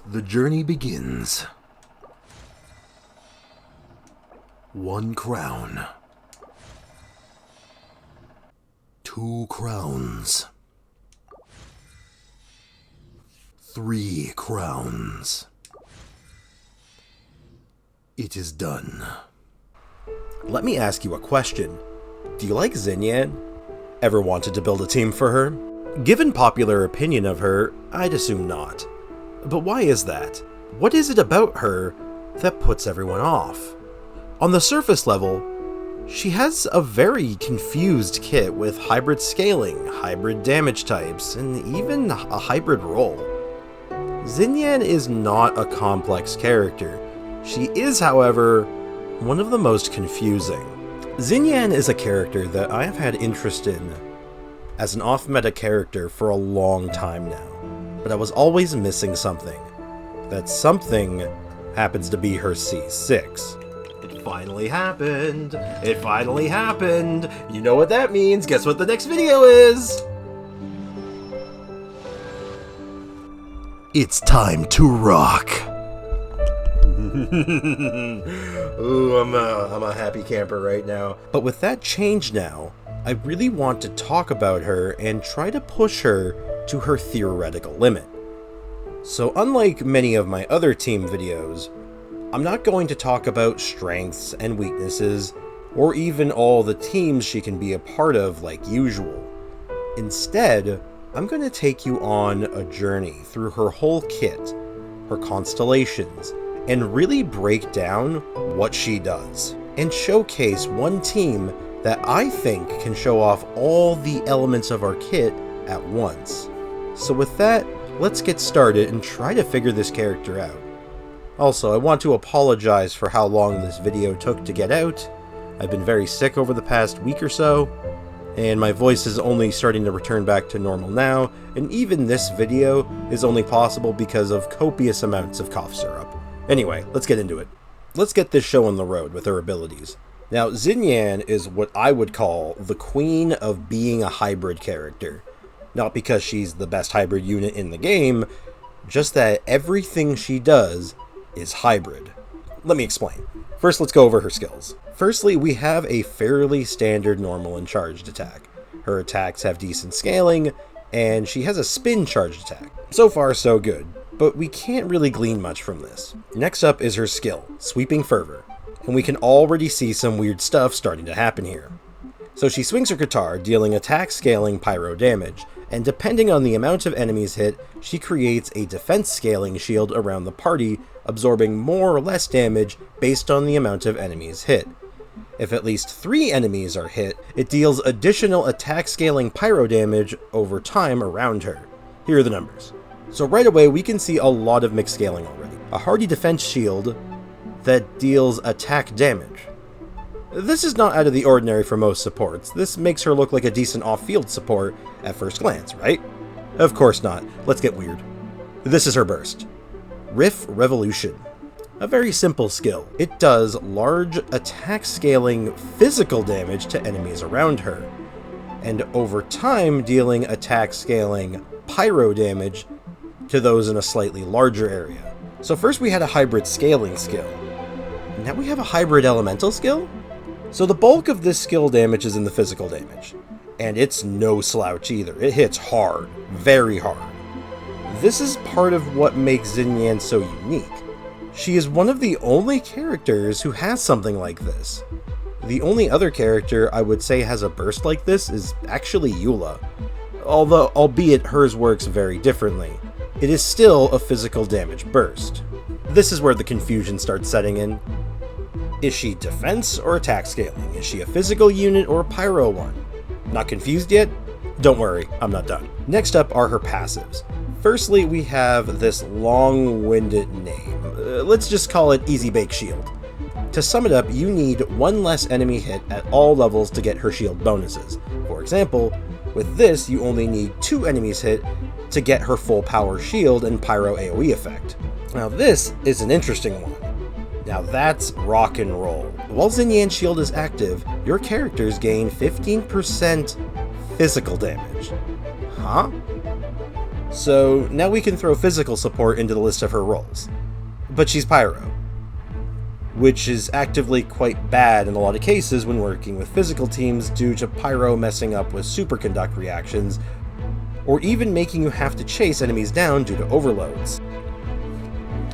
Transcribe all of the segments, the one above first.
The journey begins. 1 crown. 2 crowns. 3 crowns. It is done. Let me ask you a question. Do you like Xinyan? Ever wanted to build a team for her? Given popular opinion of her, I'd assume not. But why is that? What is it about her that puts everyone off? On the surface level, she has a very confused kit with hybrid scaling, hybrid damage types, and even a hybrid role. Xinyan is not a complex character. She is, however, one of the most confusing. Xinyan is a character that I have had interest in as an off-meta character for a long time now, but I was always missing something. That something happens to be her C6. It finally happened! It finally happened! You know what that means! Guess what the next video is? It's time to rock! Ooh, I'm a happy camper right now. But with that change now, I really want to talk about her and try to push her to her theoretical limit. So unlike many of my other team videos, I'm not going to talk about strengths and weaknesses, or even all the teams she can be a part of like usual. Instead, I'm going to take you on a journey through her whole kit, her constellations, and really break down what she does, and showcase one team that I think can show off all the elements of our kit at once. So with that, let's get started and try to figure this character out. Also, I want to apologize for how long this video took to get out. I've been very sick over the past week or so, and my voice is only starting to return back to normal now, and even this video is only possible because of copious amounts of cough syrup. Anyway, let's get into it. Let's get this show on the road with her abilities. Now, Xinyan is what I would call the queen of being a hybrid character. Not because she's the best hybrid unit in the game, just that everything she does is hybrid. Let me explain. First, let's go over her skills. Firstly, we have a fairly standard normal and charged attack. Her attacks have decent scaling, and she has a spin charged attack. So far, so good, but we can't really glean much from this. Next up is her skill, Sweeping Fervor, and we can already see some weird stuff starting to happen here. So she swings her guitar, dealing attack scaling pyro damage, and depending on the amount of enemies hit, she creates a defense scaling shield around the party, absorbing more or less damage based on the amount of enemies hit. If at least 3 enemies are hit, it deals additional attack scaling pyro damage over time around her. Here are the numbers. So right away we can see a lot of mixed scaling already. A hardy defense shield that deals attack damage. This is not out of the ordinary for most supports. This makes her look like a decent off-field support at first glance, right? Of course not. Let's get weird. This is her burst. Riff Revolution. A very simple skill. It does large attack scaling physical damage to enemies around her, and over time dealing attack scaling pyro damage to those in a slightly larger area. So first we had a hybrid scaling skill. Now we have a hybrid elemental skill? So the bulk of this skill damage is in the physical damage, and it's no slouch either. It hits hard, very hard. This is part of what makes Xinyan so unique. She is one of the only characters who has something like this. The only other character I would say has a burst like this is actually Eula, although albeit hers works very differently. It is still a physical damage burst. This is where the confusion starts setting in. Is she defense or attack scaling? Is she a physical unit or a pyro one? Not confused yet? Don't worry, I'm not done. Next up are her passives. Firstly, we have this long-winded name. Let's just call it Easy Bake Shield. To sum it up, you need 1 less enemy hit at all levels to get her shield bonuses. For example, with this, you only need 2 enemies hit to get her full power shield and pyro AoE effect. Now this is an interesting one. Now that's rock and roll. While Xinyan's shield is active, your characters gain 15% physical damage. Huh? So now we can throw physical support into the list of her roles. But she's Pyro, which is actively quite bad in a lot of cases when working with physical teams due to Pyro messing up with superconduct reactions, or even making you have to chase enemies down due to overloads.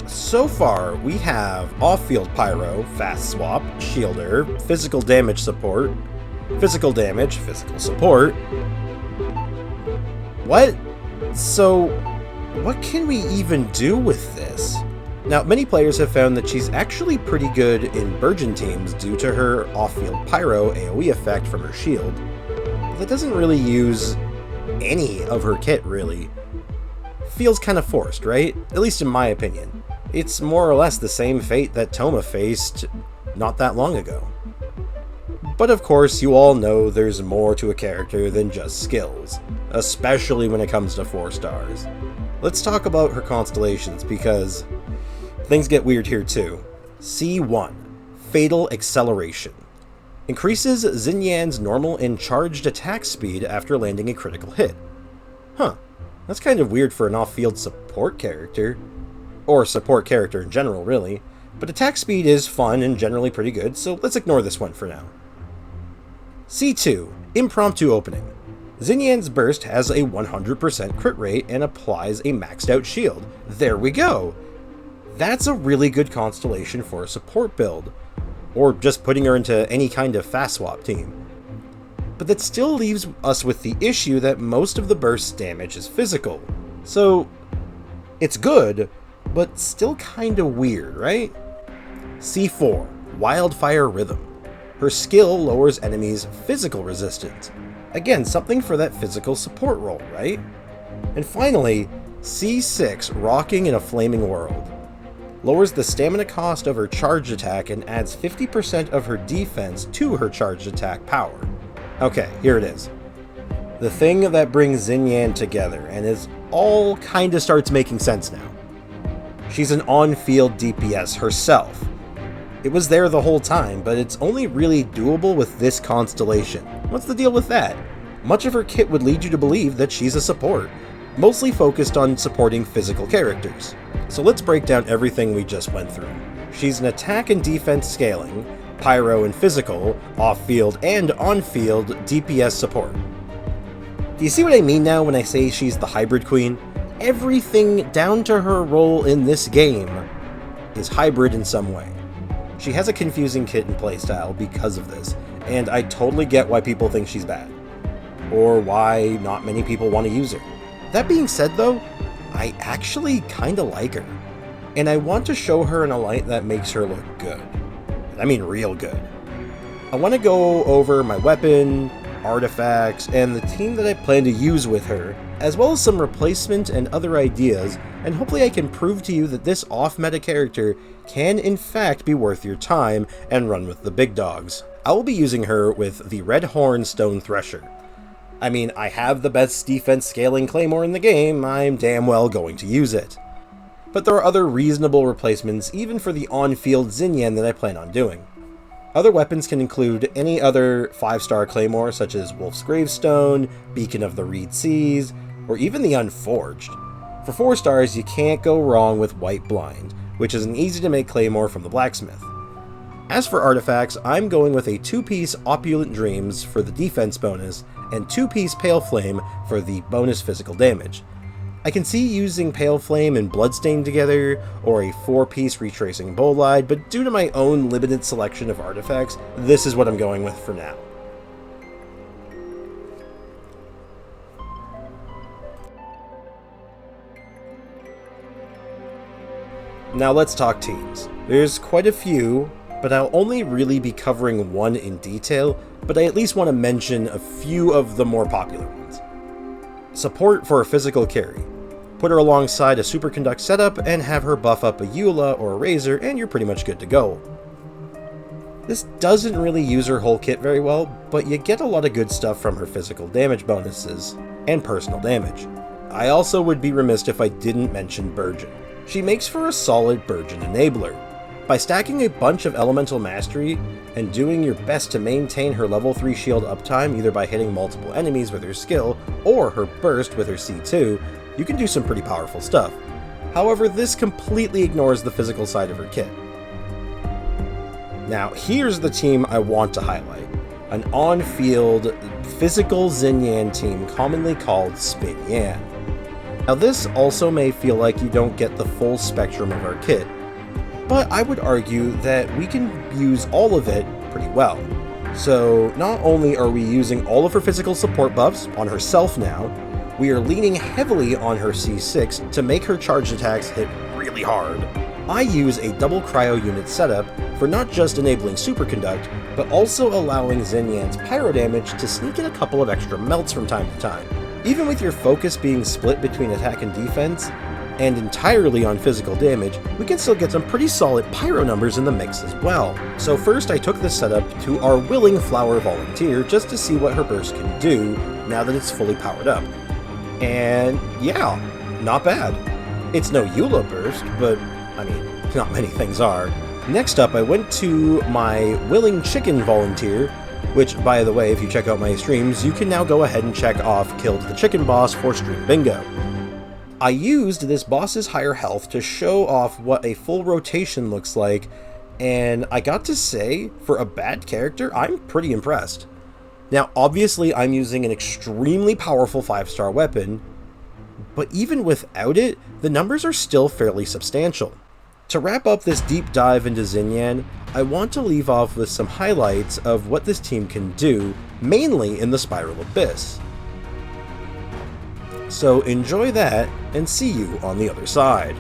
So far, we have off-field Pyro, fast swap, shielder, physical damage support, physical damage, physical support. What? So, what can we even do with this? Now, many players have found that she's actually pretty good in Burgeon teams due to her off-field Pyro AoE effect from her shield. That doesn't really use any of her kit, really. Feels kind of forced, right? At least in my opinion. It's more or less the same fate that Toma faced not that long ago. But of course, you all know there's more to a character than just skills, especially when it comes to 4 stars. Let's talk about her constellations, because things get weird here too. C1, Fatal Acceleration. Increases Xinyan's normal and charged attack speed after landing a critical hit. Huh, that's kind of weird for an off-field support character. Or support character in general, really. But attack speed is fun and generally pretty good, so let's ignore this one for now. C2, Impromptu Opening. Xinyan's burst has a 100% crit rate and applies a maxed out shield. There we go! That's a really good constellation for a support build, or just putting her into any kind of fast swap team. But that still leaves us with the issue that most of the burst's damage is physical. So, it's good, but still kinda weird, right? C4, Wildfire Rhythm. Her skill lowers enemies' physical resistance. Again, something for that physical support role, right? And finally, C6, Rocking in a Flaming World. Lowers the stamina cost of her charged attack and adds 50% of her defense to her charged attack power. Okay, here it is. The thing that brings Xinyan together, and is all kinda starts making sense now. She's an on-field DPS herself. It was there the whole time, but it's only really doable with this constellation. What's the deal with that? Much of her kit would lead you to believe that she's a support, mostly focused on supporting physical characters. So let's break down everything we just went through. She's an attack and defense scaling, pyro and physical, off-field and on-field DPS support. Do you see what I mean now when I say she's the hybrid queen? Everything down to her role in this game is hybrid in some way. She has a confusing kit and playstyle because of this, and I totally get why people think she's bad, or why not many people want to use her. That being said though, I actually kinda like her, and I want to show her in a light that makes her look good. I mean real good. I want to go over my weapon, artifacts, and the team that I plan to use with her, as well as some replacement and other ideas, and hopefully I can prove to you that this off-meta character can in fact be worth your time and run with the big dogs. I will be using her with the Red Horn Stone Thresher. I mean, I have the best defense scaling claymore in the game, I'm damn well going to use it. But there are other reasonable replacements even for the on-field Xinyan that I plan on doing. Other weapons can include any other 5-star claymore such as Wolf's Gravestone, Beacon of the Reed Seas, or even the Unforged. For 4 stars, you can't go wrong with White Blind, which is an easy-to-make claymore from the blacksmith. As for artifacts, I'm going with a 2-piece Opulent Dreams for the defense bonus, and 2-piece Pale Flame for the bonus physical damage. I can see using Pale Flame and Bloodstain together, or a 4-piece Retracing Bolide, but due to my own limited selection of artifacts, this is what I'm going with for now. Now let's talk teams. There's quite a few, but I'll only really be covering one in detail, but I at least want to mention a few of the more popular ones. Support for a physical carry. Put her alongside a superconduct setup and have her buff up a Eula or a Razor and you're pretty much good to go. This doesn't really use her whole kit very well, but you get a lot of good stuff from her physical damage bonuses and personal damage. I also would be remiss if I didn't mention Burgeon. She makes for a solid Burgeon enabler. By stacking a bunch of elemental mastery and doing your best to maintain her level 3 shield uptime either by hitting multiple enemies with her skill or her burst with her C2, you can do some pretty powerful stuff. However, this completely ignores the physical side of her kit. Now, here's the team I want to highlight. An on-field, physical Xinyan team commonly called Spinyan. Now, this also may feel like you don't get the full spectrum of our kit, but I would argue that we can use all of it pretty well. So, not only are we using all of her physical support buffs on herself now, we are leaning heavily on her C6 to make her charged attacks hit really hard. I use a double cryo unit setup for not just enabling superconduct, but also allowing Xinyan's pyro damage to sneak in a couple of extra melts from time to time. Even with your focus being split between attack and defense, and entirely on physical damage, we can still get some pretty solid pyro numbers in the mix as well. So first I took this setup to our willing flower volunteer just to see what her burst can do now that it's fully powered up. And yeah, not bad. It's no Eula burst, but I mean, not many things are. Next up, I went to my willing chicken volunteer, which, by the way, if you check out my streams, you can now go ahead and check off Killed the Chicken Boss for Stream Bingo. I used this boss's higher health to show off what a full rotation looks like, and I got to say, for a bad character, I'm pretty impressed. Now, obviously, I'm using an extremely powerful 5-star weapon, but even without it, the numbers are still fairly substantial. To wrap up this deep dive into Xinyan, I want to leave off with some highlights of what this team can do, mainly in the Spiral Abyss. So enjoy that, and see you on the other side.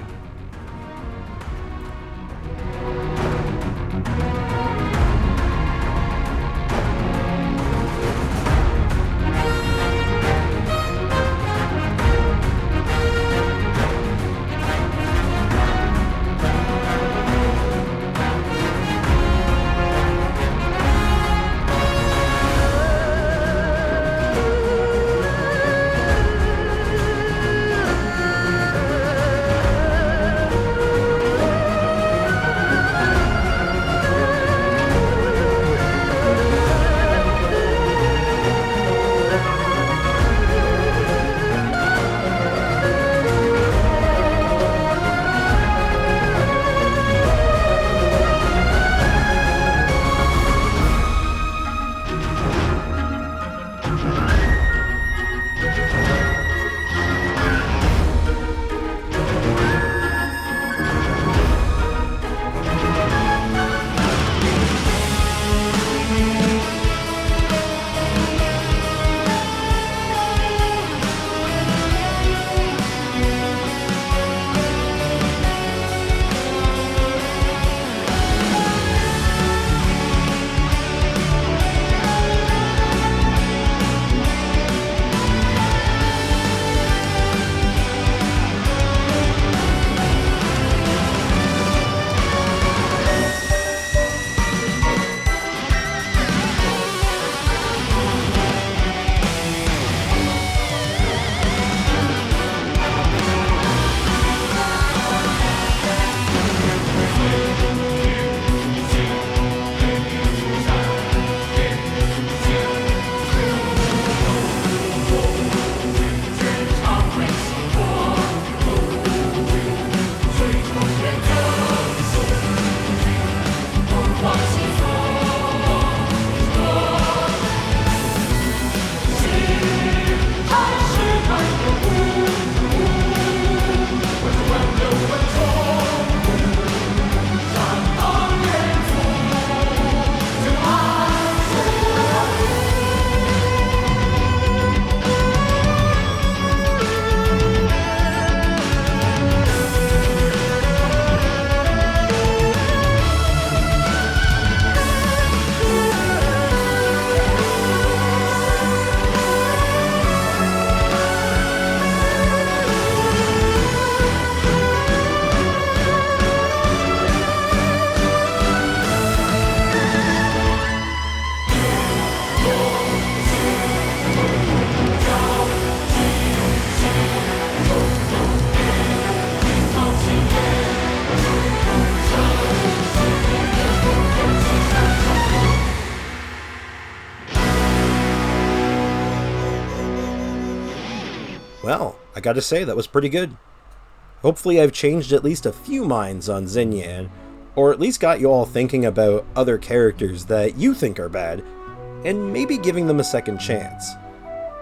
Well, I gotta say, that was pretty good. Hopefully I've changed at least a few minds on Xinyan, or at least got you all thinking about other characters that you think are bad, and maybe giving them a second chance.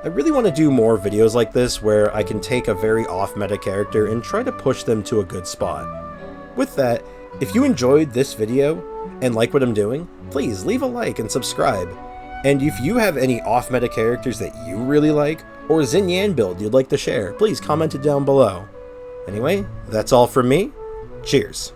I really want to do more videos like this where I can take a very off-meta character and try to push them to a good spot. With that, if you enjoyed this video and like what I'm doing, please leave a like and subscribe. And if you have any off-meta characters that you really like, or Xinyan build you'd like to share, please comment it down below. Anyway, that's all from me. Cheers.